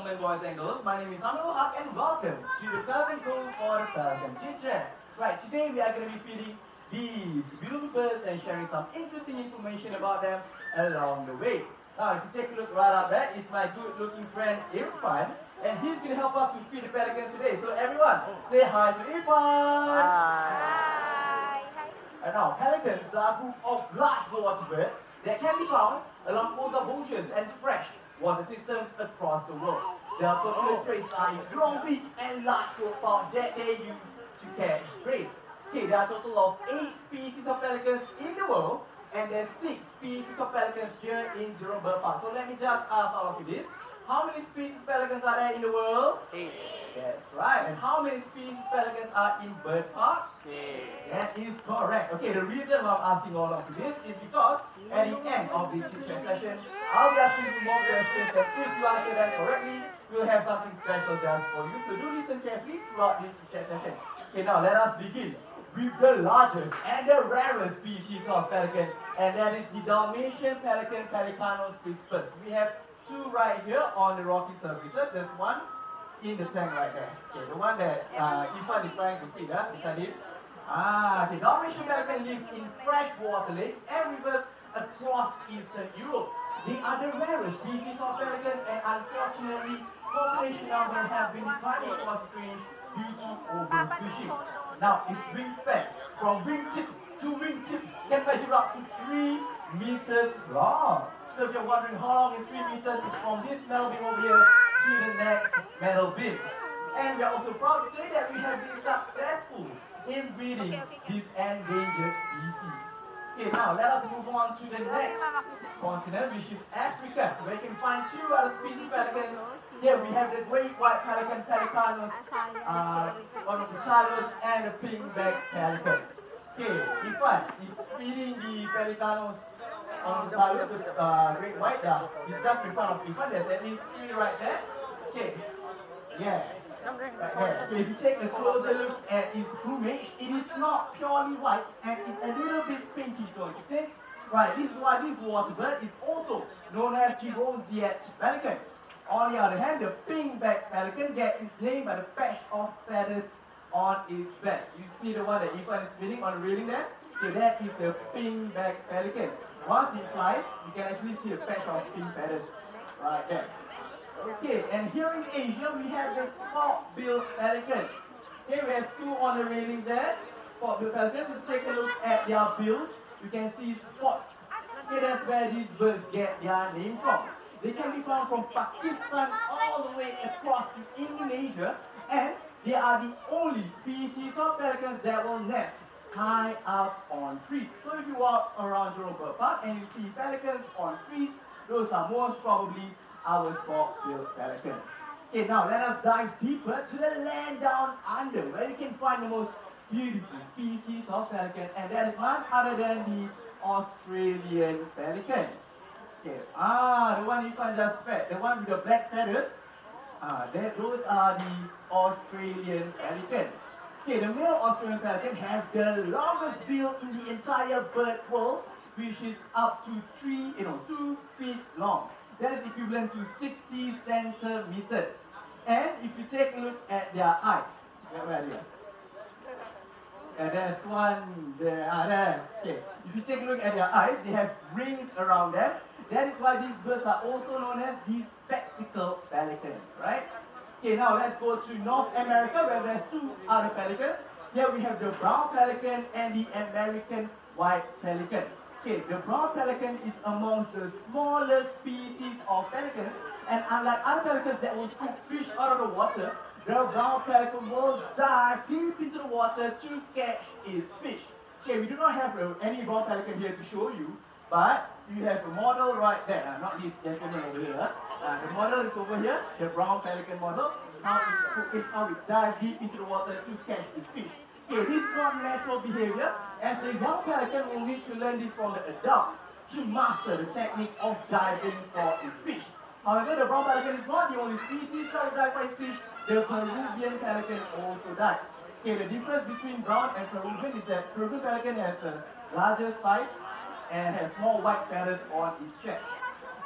gentlemen, boys and girls, my name is Amirul Haq and welcome to the Pelican Cove for the Pelican Chit-Chat. Right, today we are going to be feeding these beautiful birds and sharing some interesting information about them along the way. Now, if you take a look right up there, it's my good-looking friend Irfan, and he's going to help us to feed the pelicans today. So everyone, say hi to Irfan! Hi. And now, pelicans are a group of large water birds that can be found along coastal oceans and fresh water systems across the world. Their popular traits are its long beak and large throat pouch that they use to catch prey. Okay, there are a total of 8 species of pelicans in the world, and there's 6 species of pelicans here in Jurong Bird Park. So let me just ask all of you this. How many species of pelicans are there in the world? 8. That's right. And how many species of pelicans are in Bird Park? 6. That is correct. Okay, the reason why I'm asking all of you this is because at the end of the chit-chat session, I'll be asking you more questions that if you answer them correctly, we'll have something special just for you. So do listen carefully throughout this chit-chat session. Okay, now let us begin with the largest and the rarest species of pelican, and that is the Dalmatian Pelican, Pelicanus crispus. We have 2 right here on the rocky surfaces. There's one in the tank right there. Okay, the one that Ifan is trying to feed, beside him. Okay, Dalmatian Pelican live in freshwater lakes and rivers across Eastern Europe. They are the rarest species of pelicans, and unfortunately, population numbers have been declining across the range due to overfishing. Now, its wingspan from wingtip to wingtip can measure up to 3 meters long. So if you're wondering how long is 3 meters, it's from this metal beam over here to the next metal beam. And we are also proud to say that we have been successful in breeding these endangered species. Okay, now let us move on to the next continent, which is Africa, where you can find 2 other species of pelicans. Here we have the great white pelican, Pelicanus ornithopterus, and the pink-backed pelican. Okay, Ifan is feeding the Pelicanus ornithopterus, the great white dove. It's just in front of Ifan. There's at least 3 right there. Okay, yeah. Right there. Okay, if you take a closer look at its plumage, it is not purely white and it's a little bit pinkish, don't you think? Right, this is why this water bird is also known as the roseate pelican. On the other hand, the pink-backed pelican gets its name by the patch of feathers on its back. You see the one that Ifan is feeding on the railing there? Okay, that is a pink-backed pelican. Once it flies, you can actually see a patch of pink feathers right there. Okay, and here in Asia, we have the spot-billed pelicans. Okay, we have 2 on the railing there. Spot-billed pelicans. If you take a look at their bills, you can see spots. Okay, that's where these birds get their name from. They can be found from Pakistan all the way across to Indonesia, and they are the only species of pelicans that will nest high up on trees. So if you walk around Jurong Bird Park and you see pelicans on trees, those are most probably our spot-billed pelicans. Okay, now let us dive deeper to the land down under, where you can find the most beautiful species of pelican, and that is none other than the Australian pelican. Okay, the one Ifan just fed, the one with the black feathers, those are the Australian pelican. Okay, the male Australian pelican have the longest bill in the entire bird world, which is up to 2 feet long. That is equivalent to 60 centimeters. And if you take a look at their eyes, where are they? And there's one there. Okay. If you take a look at their eyes, they have rings around them. That is why these birds are also known as the spectacle pelican, right? Okay, now let's go to North America, where there's 2 other pelicans. Here we have the brown pelican and the American white pelican. Okay, the brown pelican is amongst the smallest species of pelicans, and unlike other pelicans that will scoop fish out of the water, the brown pelican will dive deep into the water to catch its fish. Okay, we do not have any brown pelican here to show you, but you have a model right there. Not this gentleman over here. The model is over here, the brown pelican model. How it dives deep into the water to catch its fish. Okay, this is not natural behavior, as the young pelican will need to learn this from the adults to master the technique of diving for its fish. However, the brown pelican is not the only species that will dive for its fish. The Peruvian pelican also dives. Okay, the difference between brown and Peruvian is that Peruvian pelican has a larger size and has more white feathers on its chest.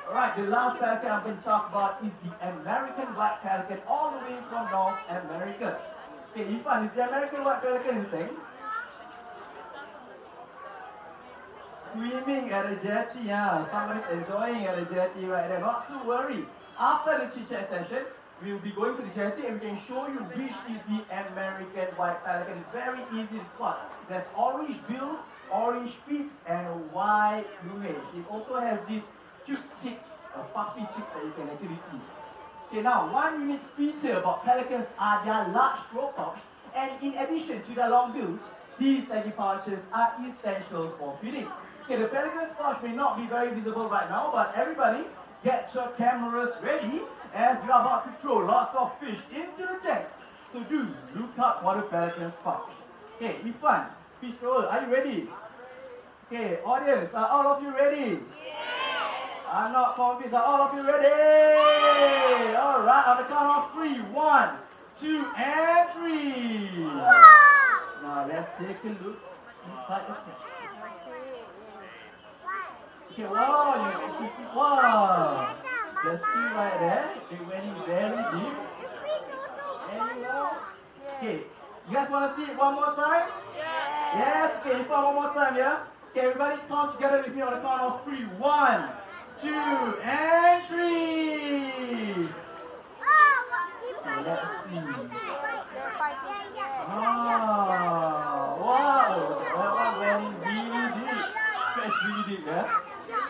Alright, the last pelican I'm going to talk about is the American white pelican, all the way from North America. Okay, Ifan, is the American white pelican anything? Swimming at a jetty, yeah. Somebody's enjoying at a jetty right there. Not to worry. After the chit-chat session, we'll be going to the jetty and we can show you which is the American white pelican. It's very easy to spot. There's orange bill, orange feet, and a white plumage. It also has these cute cheeks, puffy cheeks that you can actually see. Okay, now one unique feature about pelicans are their large throat pouch, and in addition to their long bills, these saggy pouches are essential for feeding. Okay, the pelican's pouch may not be very visible right now, but everybody get your cameras ready as we are about to throw lots of fish into the tank. So do look out for the pelican's pouch. Okay, Ifan, fish thrower, are you ready? Okay, audience, are all of you ready? I'm not convinced. Are all of you ready? Alright, on the count of 3. 1, 2, and 3. Now let's take a look inside the tank. Okay, wow, you can see, wow. There's 2 right there. They went in very deep. Any more? Okay, you guys want to see it one more time? Yes, okay, one more time, yeah? Okay, everybody come together with me on the count of 3. 1, 2, and 3. Let's see. They're fighting. Wow. That one went really deep. Stretch really deep, yeah?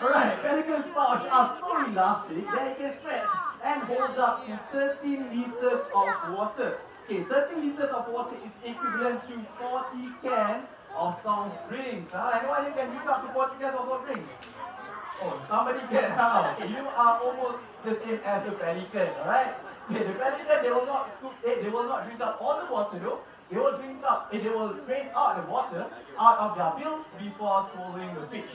Alright, pelican's pouch are so elastic that it can stretch and hold up to 13 liters of water. Okay, 13 liters of water is equivalent to 40 cans of soft drinks. Anyone here can drink up to 40 cans of soft drinks? Oh, somebody get out. Okay, you are almost the same as the pelican, alright? Okay, the pelican, they will not scoop it, they will not drink up all the water though. They will they will drain out the water out of their bills before swallowing the fish.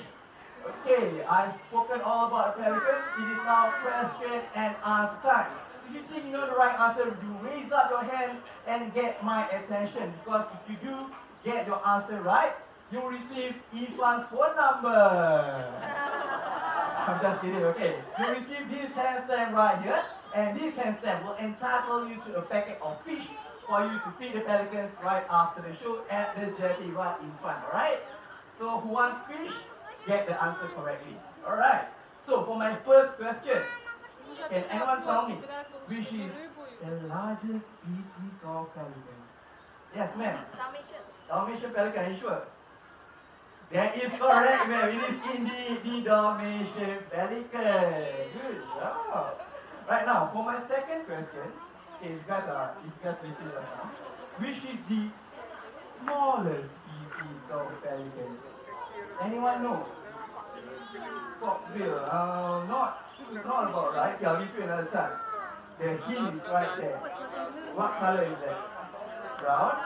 Okay, I've spoken all about pelicans. It is now question and answer time. If you think you know the right answer, you raise up your hand and get my attention. Because if you do get your answer right, you will receive Ifan's phone number. I'm just kidding, okay. You receive this hand stamp right here, and this hand stamp will entitle you to a packet of fish for you to feed the pelicans right after the show at the jetty right in front, alright? So who wants fish? Get the answer correctly. Alright. So for my first question, can anyone tell me which is the largest species of pelican? Yes, ma'am. Dalmatian Pelican, are you sure? That is correct, ma'am. It is indeed the Dalmatian Pelican. Good job. Right now, for my second question, okay, if you guys listening right now, which is the smallest species of pelican? Anyone know? Spockbill. Not about right. Okay, I'll give you another chance. The hint is right there. What color is that? Brown?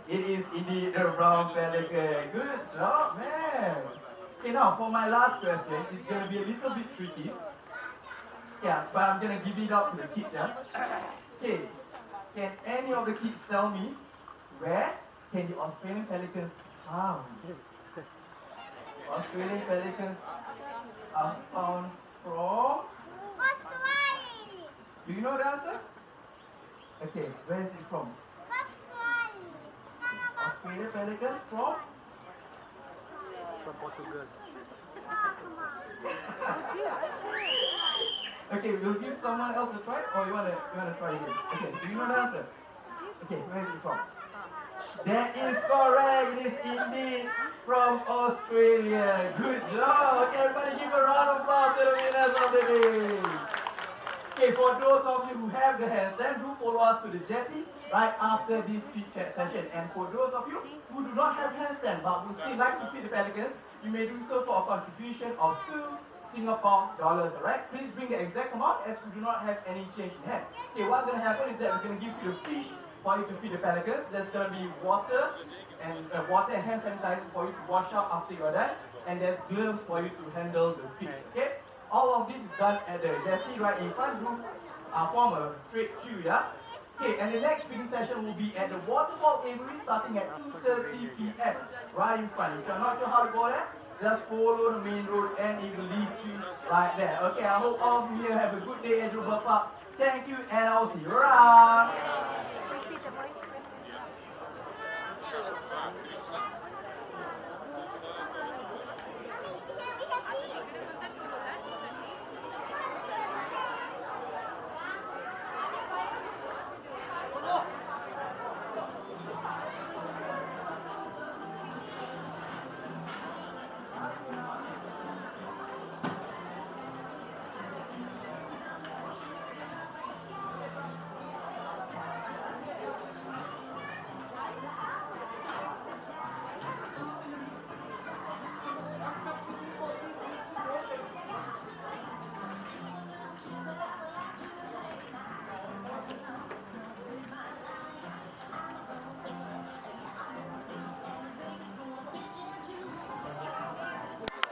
It is indeed the brown pelican. Good job, man. Okay, now for my last question, it's going to be a little bit tricky. Yeah, but I'm going to give it out to the kids, yeah? Okay, can any of the kids tell me where can the Australian pelicans be found? Australian pelicans are found from... Australia. Do you know the answer? Okay, where is it from? Australian pelicans from? Portugal. Okay, we'll give someone else a try, or you wanna try again? Okay, do you know the answer? Okay, where is it from? That is correct. It is indeed from Australia. Good job. Okay, everybody give a round of applause to the winners of the day. Okay, for those of you who have the handstand, do follow us to the jetty right after this chit-chat session. And for those of you who do not have handstand but would still like to feed the pelicans, you may do so for a contribution of $2 dollars, alright? Please bring the exact amount as we do not have any change in hand. Okay, what's going to happen is that we're going to give you a fish for you to feed the pelicans. There's going to be water and hand sanitizer for you to wash out after you're done. And there's gloves for you to handle the fish, okay? All of this is done at the jetty right in front. Do form a straight queue, yeah? Okay, and the next feeding session will be at the waterfall aviary starting at 2:30 p.m. right in front. If you're not sure how to go there, just follow the main road and it will lead you like that. Okay, I hope all of you here have a good day at your Bapak. Thank you and I'll see you around.